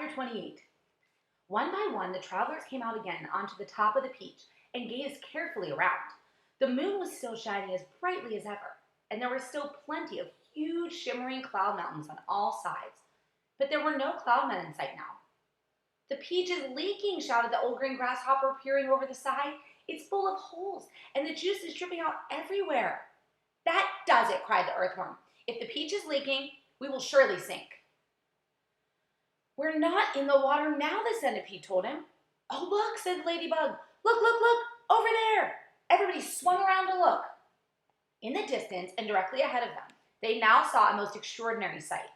Chapter 28. One by one, the travelers came out again onto the top of the peach and gazed carefully around. The moon was still shining as brightly as ever, and there were still plenty of huge shimmering cloud mountains on all sides. But there were no cloud men in sight now. "The peach is leaking," shouted the old green grasshopper, peering over the side. "It's full of holes, and the juice is dripping out everywhere." "That does it," cried the earthworm. "If the peach is leaking, we will surely sink." "We're not in the water now," the centipede told him. "Oh, look," said the ladybug. "Look, look, look, over there." Everybody swung around to look. In the distance and directly ahead of them, they now saw a most extraordinary sight.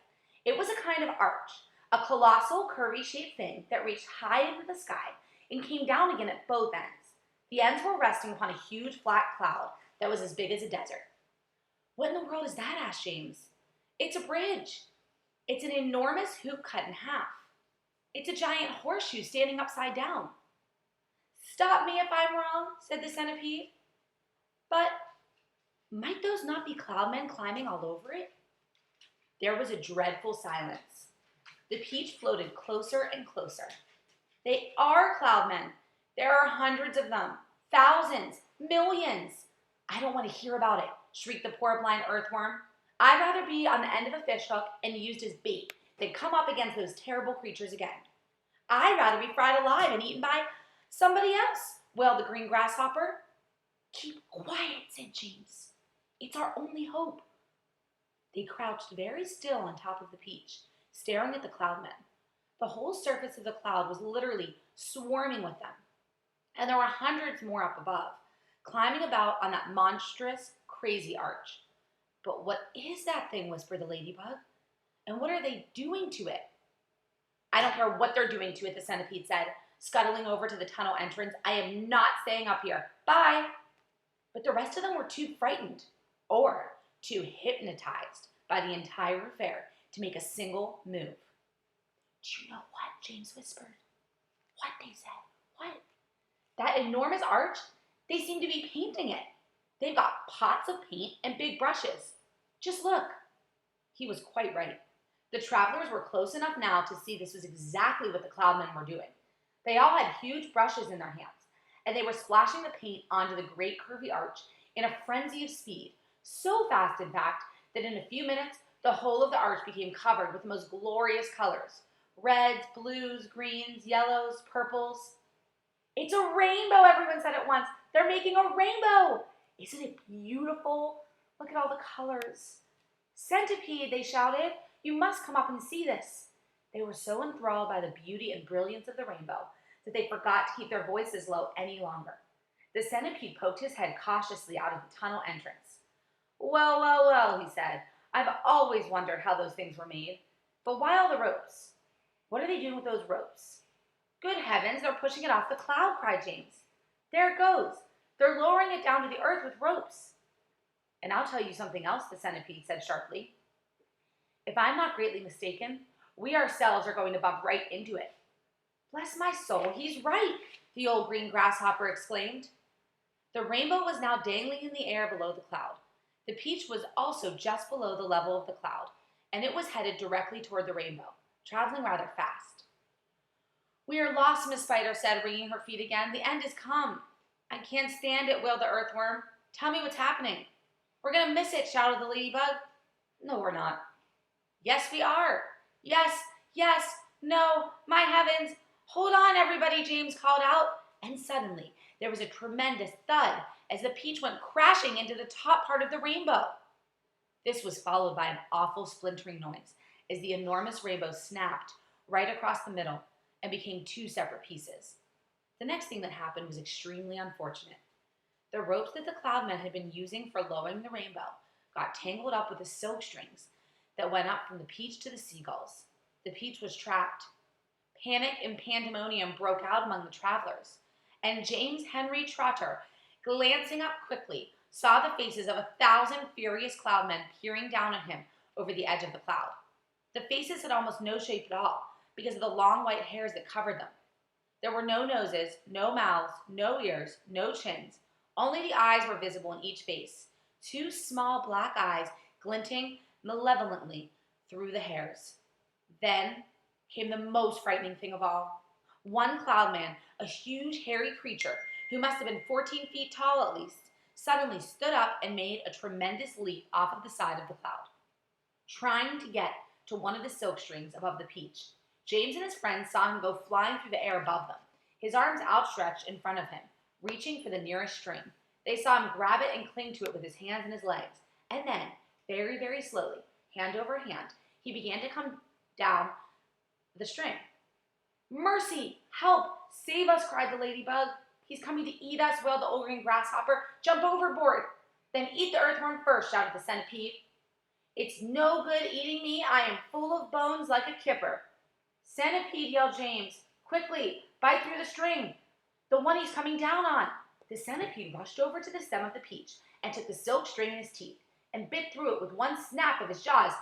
It was a kind of arch, a colossal curvy-shaped thing that reached high into the sky and came down again at both ends. The ends were resting upon a huge flat cloud that was as big as a desert. "What in the world is that?" asked James. "It's a bridge. It's an enormous hoop cut in half. It's a giant horseshoe standing upside down." "Stop me if I'm wrong," said the centipede. "But might those not be cloudmen climbing all over it?" There was a dreadful silence. The peach floated closer and closer. "They are cloudmen. There are hundreds of them. Thousands. Millions." "I don't want to hear about it," shrieked the poor blind earthworm. "I'd rather be on the end of a fish hook and used as bait than come up against those terrible creatures again." "I'd rather be fried alive and eaten by somebody else," wailed the green grasshopper. "Keep quiet," said James. "It's our only hope." They crouched very still on top of the peach, staring at the cloudmen. The whole surface of the cloud was literally swarming with them, and there were hundreds more up above, climbing about on that monstrous, crazy arch. "But what is that thing?" whispered the ladybug. "And what are they doing to it?" "I don't care what they're doing to it," the centipede said, scuttling over to the tunnel entrance. "I am not staying up here. Bye." But the rest of them were too frightened, or too hypnotized by the entire affair, to make a single move. "Do you know what?" James whispered. "What?" they said. "What?" "That enormous arch? They seem to be painting it. They've got pots of paint and big brushes. Just look." He was quite right. The travelers were close enough now to see this was exactly what the cloudmen were doing. They all had huge brushes in their hands, and they were splashing the paint onto the great curvy arch in a frenzy of speed, so fast, in fact, that in a few minutes the whole of the arch became covered with the most glorious colors: reds, blues, greens, yellows, purples. "It's a rainbow," everyone said at once. "They're making a rainbow. Isn't it beautiful? Look at all the colors." "Centipede," they shouted, "you must come up and see this." They were so enthralled by the beauty and brilliance of the rainbow that they forgot to keep their voices low any longer. The centipede poked his head cautiously out of the tunnel entrance. "Well, well, well," he said. "I've always wondered how those things were made. But why all the ropes? What are they doing with those ropes?" "Good heavens, they're pushing it off the cloud," cried James. "There it goes. They're lowering it down to the earth with ropes." "And I'll tell you something else," the centipede said sharply. "If I'm not greatly mistaken, we ourselves are going to bump right into it." "Bless my soul, he's right," the old green grasshopper exclaimed. The rainbow was now dangling in the air below the cloud. The peach was also just below the level of the cloud, and it was headed directly toward the rainbow, traveling rather fast. "We are lost," Miss Spider said, wringing her feet again. "The end has come." "I can't stand it," wailed the earthworm. "Tell me what's happening." "We're going to miss it," shouted the ladybug. "No, we're not." "Yes, we are." "Yes, yes, no, my heavens." "Hold on, everybody," James called out. And suddenly there was a tremendous thud as the peach went crashing into the top part of the rainbow. This was followed by an awful splintering noise as the enormous rainbow snapped right across the middle and became two separate pieces. The next thing that happened was extremely unfortunate. The ropes that the cloudmen had been using for lowering the rainbow got tangled up with the silk strings that went up from the peach to the seagulls. The peach was trapped. Panic and pandemonium broke out among the travelers, and James Henry Trotter, glancing up quickly, saw the faces of 1,000 furious cloudmen peering down at him over the edge of the cloud. The faces had almost no shape at all because of the long white hairs that covered them. There were no noses, no mouths, no ears, no chins. Only the eyes were visible in each face, two small black eyes glinting malevolently through the hairs. Then came the most frightening thing of all. One cloud man, a huge hairy creature who must have been 14 feet tall at least, suddenly stood up and made a tremendous leap off of the side of the cloud, trying to get to one of the silk strings above the peach. James and his friends saw him go flying through the air above them, his arms outstretched in front of him, reaching for the nearest string. They saw him grab it and cling to it with his hands and his legs, and then, very, very slowly, hand over hand, he began to come down the string. "Mercy! Help! Save us!" cried the ladybug. "He's coming to eat us," wailed the old green grasshopper. "Jump overboard!" "Then eat the earthworm first," shouted the centipede. "It's no good eating me. I am full of bones like a kipper." "Centipede," yelled James. "Quickly, bite through the string. The one he's coming down on." The centipede rushed over to the stem of the peach and took the silk string in his teeth and bit through it with one snap of his jaws.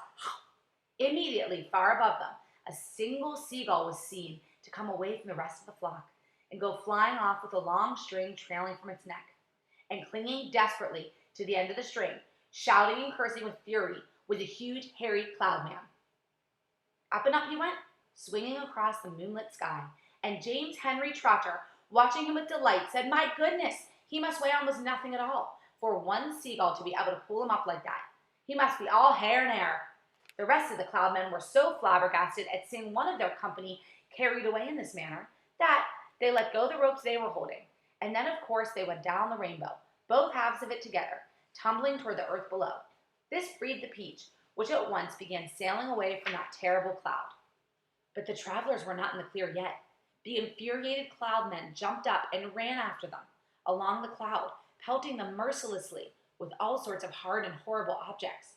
Immediately, far above them, a single seagull was seen to come away from the rest of the flock and go flying off with a long string trailing from its neck. And clinging desperately to the end of the string, shouting and cursing with fury, was a huge, hairy cloud man. Up and up he went, swinging across the moonlit sky, and James Henry Trotter, watching him with delight, said, "My goodness, he must weigh almost nothing at all, for one seagull to be able to pull him up like that. He must be all hair and air." The rest of the cloudmen were so flabbergasted at seeing one of their company carried away in this manner that they let go the ropes they were holding, and then of course they went down the rainbow, both halves of it together, tumbling toward the earth below. This freed the peach, which at once began sailing away from that terrible cloud. But the travelers were not in the clear yet. The infuriated cloudmen jumped up and ran after them along the cloud, pelting them mercilessly with all sorts of hard and horrible objects.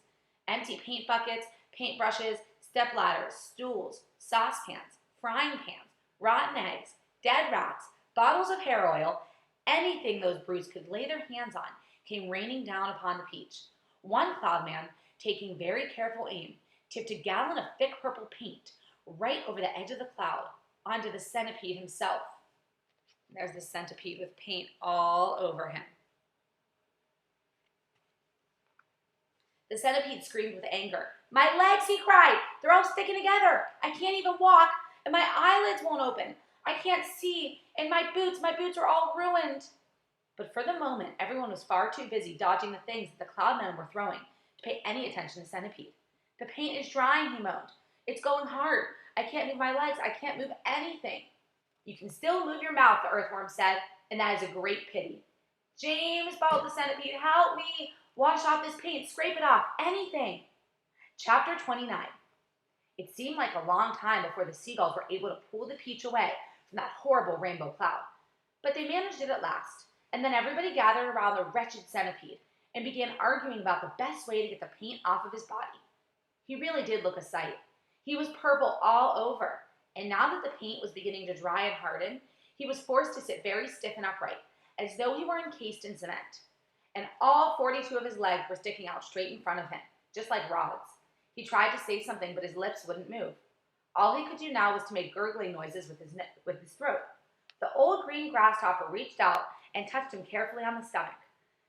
Empty paint buckets, paintbrushes, step ladders, stools, saucepans, frying pans, rotten eggs, dead rats, bottles of hair oil, anything those brutes could lay their hands on came raining down upon the peach. One cloudman, taking very careful aim, tipped a gallon of thick purple paint right over the edge of the cloud onto the centipede himself. There's the centipede with paint all over him. The centipede screamed with anger. "My legs," he cried. "They're all sticking together. I can't even walk, and my eyelids won't open. I can't see, and my boots are all ruined." But for the moment, everyone was far too busy dodging the things that the cloudmen were throwing to pay any attention to Centipede. "The paint is drying," he moaned. "It's going hard. I can't move my legs. I can't move anything." "You can still move your mouth," the earthworm said, "and that is a great pity." "James," bawled the centipede, "help me. Wash off this paint. Scrape it off. Anything." Chapter 29. It seemed like a long time before the seagulls were able to pull the peach away from that horrible rainbow cloud. But they managed it at last, and then everybody gathered around the wretched centipede and began arguing about the best way to get the paint off of his body. He really did look a sight. He was purple all over, and now that the paint was beginning to dry and harden, he was forced to sit very stiff and upright, as though he were encased in cement. And all 42 of his legs were sticking out straight in front of him, just like rods. He tried to say something, but his lips wouldn't move. All he could do now was to make gurgling noises with his throat. The old green grasshopper reached out and touched him carefully on the stomach.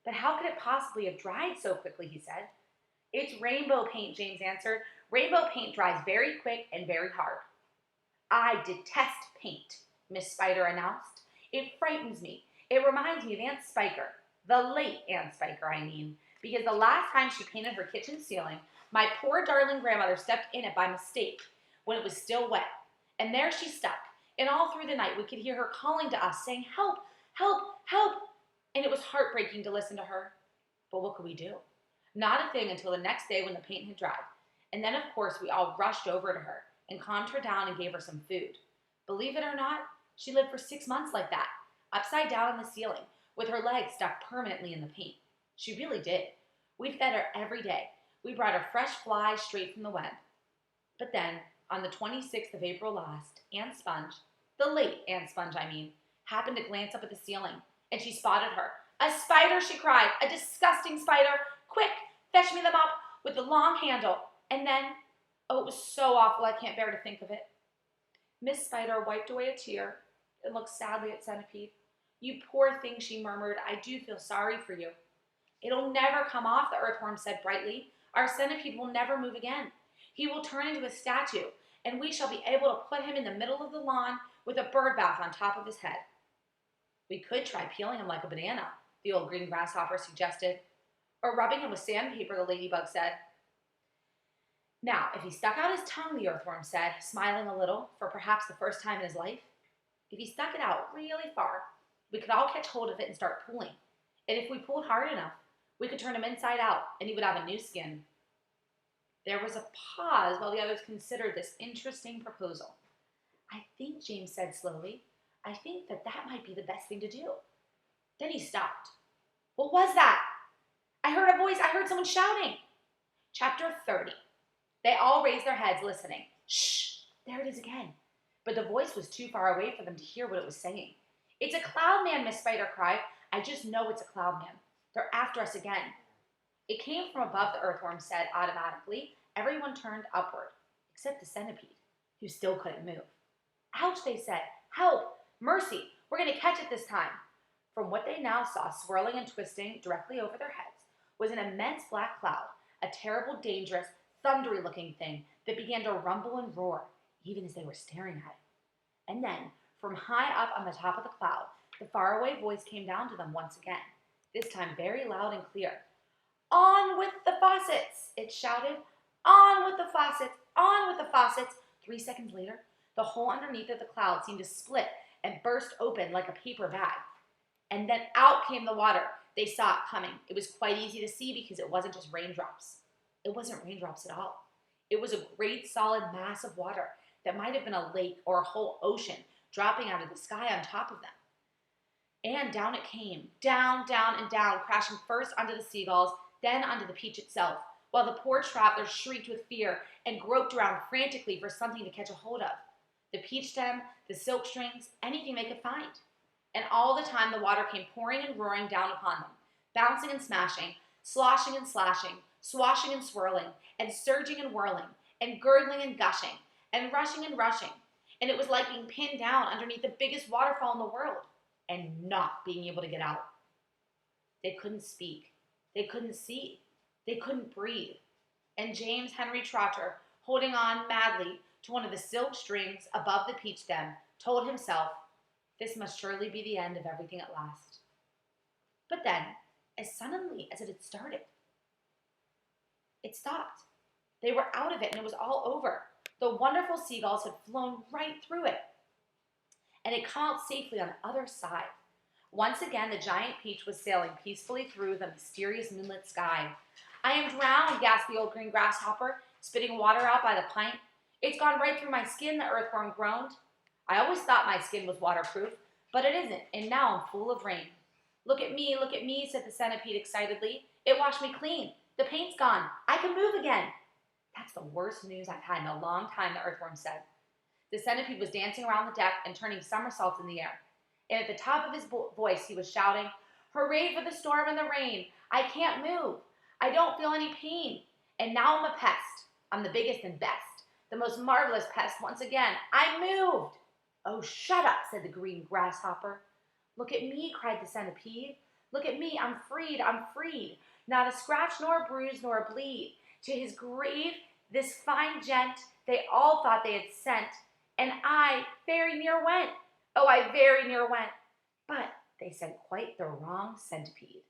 "But how could it possibly have dried so quickly?" he said. "It's rainbow paint," James answered. "Rainbow paint dries very quick and very hard." "I detest paint," Miss Spider announced. "It frightens me. It reminds me of Aunt Spiker, the late Aunt Spiker, I mean, because the last time she painted her kitchen ceiling, my poor darling grandmother stepped in it by mistake when it was still wet, and there she stuck, and all through the night we could hear her calling to us, saying, 'Help, help, help,' and it was heartbreaking to listen to her. But what could we do? Not a thing until the next day when the paint had dried, and then of course we all rushed over to her and calmed her down and gave her some food. Believe it or not, she lived for 6 months like that, upside down on the ceiling, with her legs stuck permanently in the paint. She really did. We fed her every day. We brought her fresh flies straight from the web. But then, on the 26th of April last, Aunt Sponge, the late Aunt Sponge I mean, happened to glance up at the ceiling, and she spotted her. "A spider!" she cried. "A disgusting spider! Quick, fetch me the mop with the long handle." And then, oh, it was so awful I can't bear to think of it. Miss Spider wiped away a tear and looked sadly at Centipede. "You poor thing," she murmured. "I do feel sorry for you." "It'll never come off," the earthworm said brightly. "Our centipede will never move again. He will turn into a statue, and we shall be able to put him in the middle of the lawn with a bird bath on top of his head." "We could try peeling him like a banana," the old green grasshopper suggested. "Or rubbing him with sandpaper," the ladybug said. "Now, if he stuck out his tongue," the earthworm said, smiling a little for perhaps the first time in his life, "if he stuck it out really far, we could all catch hold of it and start pulling. And if we pulled hard enough, we could turn him inside out and he would have a new skin." There was a pause while the others considered this interesting proposal. "I think," James said slowly, "I think that might be the best thing to do." Then he stopped. "What was that?" "I heard a voice. I heard someone shouting." Chapter 30. They all raised their heads, listening. Shh! There it is again. But the voice was too far away for them to hear what it was saying. "It's a cloud man," Miss Spider cried. "I just know it's a cloud man. They're after us again." It came from above, the earthworm said automatically. Everyone turned upward, except the centipede, who still couldn't move. "Ouch," they said. "Help! Mercy! We're going to catch it this time." From what they now saw swirling and twisting directly over their heads was an immense black cloud, a terrible, dangerous, thundery-looking thing that began to rumble and roar, even as they were staring at it. And then, from high up on the top of the cloud, the faraway voice came down to them once again, this time very loud and clear. "On with the faucets!" it shouted. "On with the faucets! On with the faucets!" 3 seconds later, the hole underneath of the cloud seemed to split and burst open like a paper bag. And then out came the water. They saw it coming. It was quite easy to see because it wasn't just raindrops. It wasn't raindrops at all. It was a great solid mass of water that might have been a lake or a whole ocean dropping out of the sky on top of them. And down it came, down, down, and down, crashing first onto the seagulls, then onto the peach itself, while the poor travelers shrieked with fear and groped around frantically for something to catch a hold of. The peach stem, the silk strings, anything they could find. And all the time the water came pouring and roaring down upon them, bouncing and smashing, sloshing and slashing, swashing and swirling, and surging and whirling, and gurgling and gushing, and rushing and rushing. And it was like being pinned down underneath the biggest waterfall in the world, and not being able to get out. They couldn't speak. They couldn't see. They couldn't breathe. And James Henry Trotter, holding on madly to one of the silk strings above the peach stem, told himself, this must surely be the end of everything at last. But then, as suddenly as it had started, it stopped. They were out of it, and it was all over. The wonderful seagulls had flown right through it, and had come out safely on the other side. Once again, the giant peach was sailing peacefully through the mysterious moonlit sky. "I am drowned," gasped the old green grasshopper, spitting water out by the pint. "It's gone right through my skin," the earthworm groaned. "I always thought my skin was waterproof, but it isn't, and now I'm full of rain." Look at me," said the centipede excitedly. "It washed me clean. The paint's gone. I can move again." "That's the worst news I've had in a long time," the earthworm said. The centipede was dancing around the deck and turning somersaults in the air. And at the top of his voice, he was shouting, "Hooray for the storm and the rain! I can't move. I don't feel any pain. And now I'm a pest. I'm the biggest and best. The most marvelous pest once again. I moved." "Oh, shut up," said the green grasshopper. "Look at me," cried the centipede. "Look at me. I'm freed. I'm freed. Not a scratch nor a bruise nor a bleed. To his grave this fine gent they all thought they had sent, and I very near went. Oh, I very near went. But they sent quite the wrong centipede."